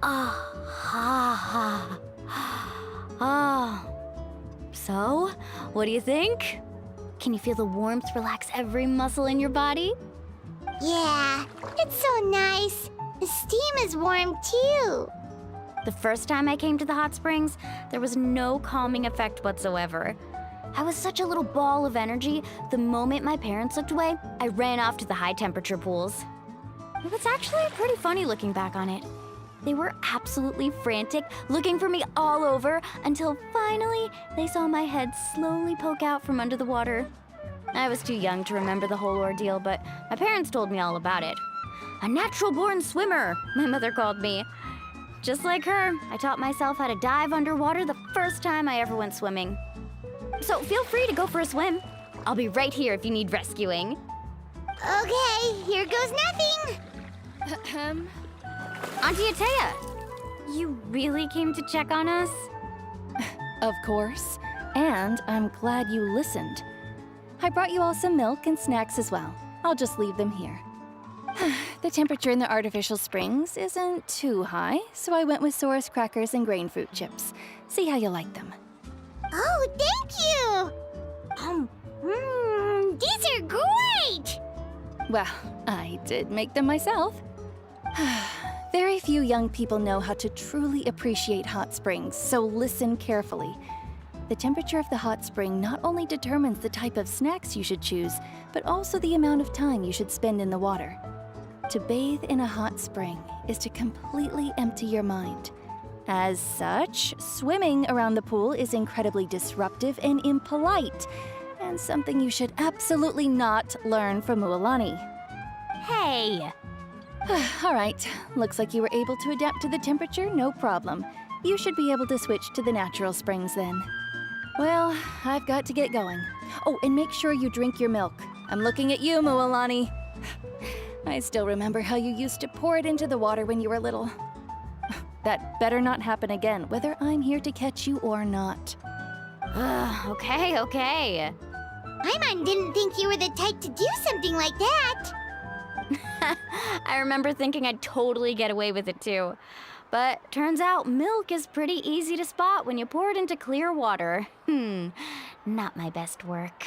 Ah, ha, ha. Ah. So, what do you think? Can you feel the warmth relax every muscle in your body? Yeah, it's so nice. The steam is warm too. The first time I came to the hot springs, there was no calming effect whatsoever. I was such a little ball of energy, the moment my parents looked away, I ran off to the high temperature pools. It was actually pretty funny looking back on it. They were absolutely frantic, looking for me all over, until finally they saw my head slowly poke out from under the water. I was too young to remember the whole ordeal, but my parents told me all about it. A natural-born swimmer, my mother called me. Just like her, I taught myself how to dive underwater the first time I ever went swimming. So feel free to go for a swim. I'll be right here if you need rescuing. Okay, here goes nothing. Auntie Atea, you really came to check on us? Of course. And I'm glad you listened. I brought you all some milk and snacks as well. I'll just leave them here. The temperature in the artificial springs isn't too high, so I went with Saurus crackers and grain fruit chips. See how you like them. Oh, thank you. These are great. Well, I did make them myself. Very few young people know how to truly appreciate hot springs, so listen carefully. The temperature of the hot spring not only determines the type of snacks you should choose, but also the amount of time you should spend in the water. To bathe in a hot spring is to completely empty your mind. As such, swimming around the pool is incredibly disruptive and impolite, and something you should absolutely not learn from Mualani. Hey! All right, looks like you were able to adapt to the temperature, no problem. You should be able to switch to the natural springs then. Well, I've got to get going. Oh, and make sure you drink your milk. I'm looking at you, Mualani. I still remember how you used to pour it into the water when you were little. That better not happen again, whether I'm here to catch you or not. Okay. Paimon didn't think you were the type to do something like that. I remember thinking I'd totally get away with it too. But turns out milk is pretty easy to spot when you pour it into clear water. Not my best work.